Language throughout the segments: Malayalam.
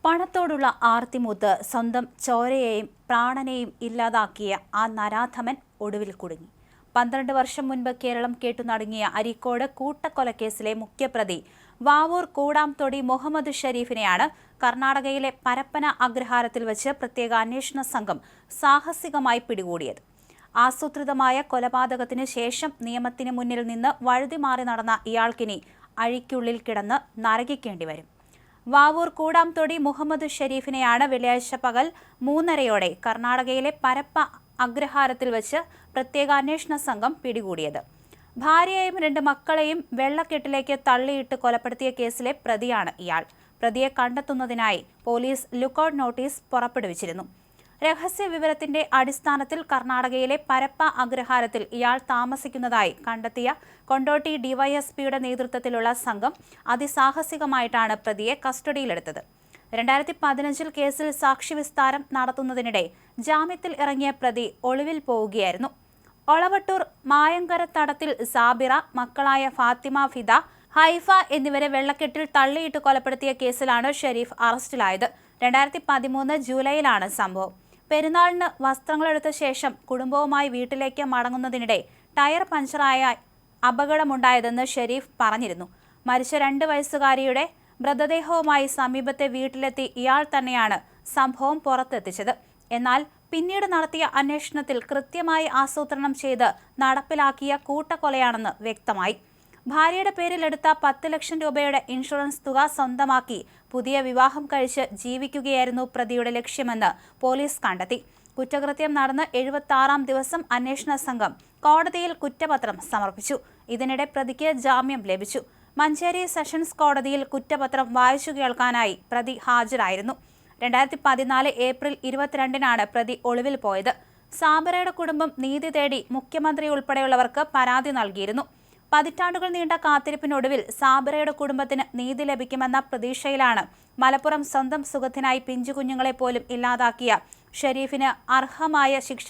പണത്തോടുള്ള ആർത്തിമൂത്ത് സ്വന്തം ചോരയെയും പ്രാണനെയും ഇല്ലാതാക്കിയ ആ നരാധമൻ ഒടുവിൽ കുടുങ്ങി. 12 വർഷം മുൻപ് കേരളം കേട്ടുനടുങ്ങിയ അരീക്കോട് കൂട്ടക്കൊലക്കേസിലെ മുഖ്യപ്രതി വാവൂർ കൂടാംതൊടി മുഹമ്മദ് ഷരീഫിനെയാണ് കർണാടകയിലെ പരപ്പന അഗ്രഹാരത്തിൽ വെച്ച് പ്രത്യേക അന്വേഷണ സംഘം സാഹസികമായി പിടികൂടിയത്. ആസൂത്രിതമായ കൊലപാതകത്തിന് ശേഷം നിയമത്തിന് മുന്നിൽ നിന്ന് വഴുതിമാറി നടന്ന ഇയാൾക്കിനി അഴിക്കുള്ളിൽ കിടന്ന് നരകിക്കേണ്ടി വരും. വാവൂർ കൂടാംതൊടി മുഹമ്മദ് ഷരീഫിനെയാണ് വെള്ളിയാഴ്ച പകൽ 3:30 കർണാടകയിലെ പരപ്പ അഗ്രഹാരത്തിൽ വെച്ച് പ്രത്യേക അന്വേഷണ സംഘം പിടികൂടിയത്. ഭാര്യയെയും 2 മക്കളെയും വെള്ളക്കെട്ടിലേക്ക് തള്ളിയിട്ട് കൊലപ്പെടുത്തിയ കേസിലെ പ്രതിയാണ് ഇയാൾ. പ്രതിയെ കണ്ടെത്തുന്നതിനായി പോലീസ് ലുക്കൌട്ട് നോട്ടീസ് പുറപ്പെടുവിച്ചിരുന്നു. രഹസ്യ വിവരത്തിന്റെ അടിസ്ഥാനത്തിൽ കർണാടകയിലെ പരപ്പ അഗ്രഹാരത്തിൽ ഇയാൾ താമസിക്കുന്നതായി കണ്ടെത്തിയ കൊണ്ടോട്ടി ഡിവൈഎസ്പിയുടെ നേതൃത്വത്തിലുള്ള സംഘം അതിസാഹസികമായിട്ടാണ് പ്രതിയെ കസ്റ്റഡിയിലെടുത്തത്. 2015 കേസിൽ സാക്ഷിവിസ്താരം നടത്തുന്നതിനിടെ ജാമ്യത്തിൽ ഇറങ്ങിയ പ്രതി ഒളിവിൽ പോവുകയായിരുന്നു. ഒളവട്ടൂർ മായങ്കര തടത്തിൽ സാബിറ, മക്കളായ ഫാത്തിമ, ഫിദ, ഹൈഫ എന്നിവരെ വെള്ളക്കെട്ടിൽ തള്ളിയിട്ട് കൊലപ്പെടുത്തിയ കേസിലാണ് ഷരീഫ് അറസ്റ്റിലായത്. 2013 ജൂലൈയിലാണ് സംഭവം. പെരുന്നാളിന് വസ്ത്രങ്ങളെടുത്ത ശേഷം കുടുംബവുമായി വീട്ടിലേക്ക് മടങ്ങുന്നതിനിടെ ടയർ പഞ്ചറായ അപകടമുണ്ടായതെന്ന് ഷരീഫ് പറഞ്ഞിരുന്നു. മരിച്ച 2 വയസ്സുകാരിയുടെ മൃതദേഹവുമായി സമീപത്തെ വീട്ടിലെത്തി ഇയാൾ തന്നെയാണ് സംഭവം പുറത്തെത്തിച്ചത്. എന്നാൽ പിന്നീട് നടത്തിയ അന്വേഷണത്തിൽ കൃത്യമായി ആസൂത്രണം ചെയ്ത് നടപ്പിലാക്കിയ കൂട്ടക്കൊലയാണെന്ന് വ്യക്തമായി. ഭാര്യയുടെ പേരിലെടുത്ത 10 ലക്ഷം രൂപയുടെ ഇൻഷുറൻസ് തുക സ്വന്തമാക്കി പുതിയ വിവാഹം കഴിച്ച് ജീവിക്കുകയായിരുന്നു പ്രതിയുടെ ലക്ഷ്യമെന്ന് പോലീസ് കണ്ടെത്തി. കുറ്റകൃത്യം നടന്ന് 76-ാം ദിവസം അന്വേഷണ സംഘം കോടതിയിൽ കുറ്റപത്രം സമർപ്പിച്ചു. ഇതിനിടെ പ്രതിക്ക് ജാമ്യം ലഭിച്ചു. മഞ്ചേരി സെഷൻസ് കോടതിയിൽ കുറ്റപത്രം വായിച്ചു കേൾക്കാനായി പ്രതി ഹാജരായിരുന്നു. 2014 ഏപ്രിൽ 22-നാണ് പ്രതി ഒളിവിൽ പോയത്. സാബിറയുടെ കുടുംബം നീതി തേടി മുഖ്യമന്ത്രി ഉൾപ്പെടെയുള്ളവർക്ക് പരാതി നൽകിയിരുന്നു. പതിറ്റാണ്ടുകൾ നീണ്ട കാത്തിരിപ്പിനൊടുവിൽ സാബിറയുടെ കുടുംബത്തിന് നീതി ലഭിക്കുമെന്ന പ്രതീക്ഷയിലാണ് മലപ്പുറം സ്വന്തം സുഖത്തിനായി പിഞ്ചുകുഞ്ഞുങ്ങളെ പോലും ഇല്ലാതാക്കിയ ഷരീഫിന് അർഹമായ ശിക്ഷ.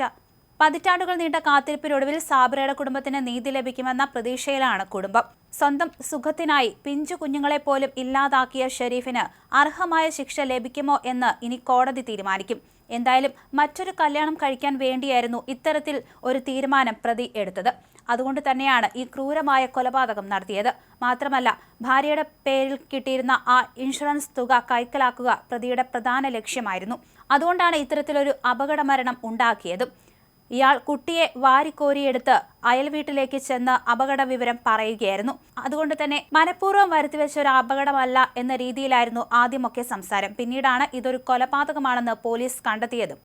പതിറ്റാണ്ടുകൾ നീണ്ട കാത്തിരിപ്പിനൊടുവിൽ സാബിറയുടെ കുടുംബത്തിന് നീതി ലഭിക്കുമെന്ന പ്രതീക്ഷയിലാണ് കുടുംബം. സ്വന്തം സുഖത്തിനായി പിഞ്ചു കുഞ്ഞുങ്ങളെ പോലും ഇല്ലാതാക്കിയ ഷരീഫിന് അർഹമായ ശിക്ഷ ലഭിക്കുമോ എന്ന് ഇനി കോടതി തീരുമാനിക്കും. എന്തായാലും മറ്റൊരു കല്യാണം കഴിക്കാൻ വേണ്ടിയായിരുന്നു ഇത്തരത്തിൽ ഒരു തീരുമാനം പ്രതി എടുത്തത്. അതുകൊണ്ട് തന്നെയാണ് ഈ ക്രൂരമായ കൊലപാതകം നടത്തിയത്. മാത്രമല്ല, ഭാര്യയുടെ പേരിൽ കിട്ടിയിരുന്ന ആ ഇൻഷുറൻസ് തുക കൈക്കലാക്കുക പ്രതിയുടെ പ്രധാന ലക്ഷ്യമായിരുന്നു. അതുകൊണ്ടാണ് ഇത്തരത്തിലൊരു അപകടമരണം ഉണ്ടാക്കിയതും. ഇയാൾ കുട്ടിയെ വാരിക്കോരിയെടുത്ത് അയൽവീട്ടിലേക്ക് ചെന്ന് അപകട വിവരം പറയുകയായിരുന്നു. അതുകൊണ്ട് തന്നെ മനഃപൂർവ്വം വരുത്തിവെച്ച ഒരു അപകടമല്ല എന്ന രീതിയിലായിരുന്നു ആദ്യമൊക്കെ സംസാരം. പിന്നീടാണ് ഇതൊരു കൊലപാതകമാണെന്ന് പോലീസ് കണ്ടെത്തിയതും.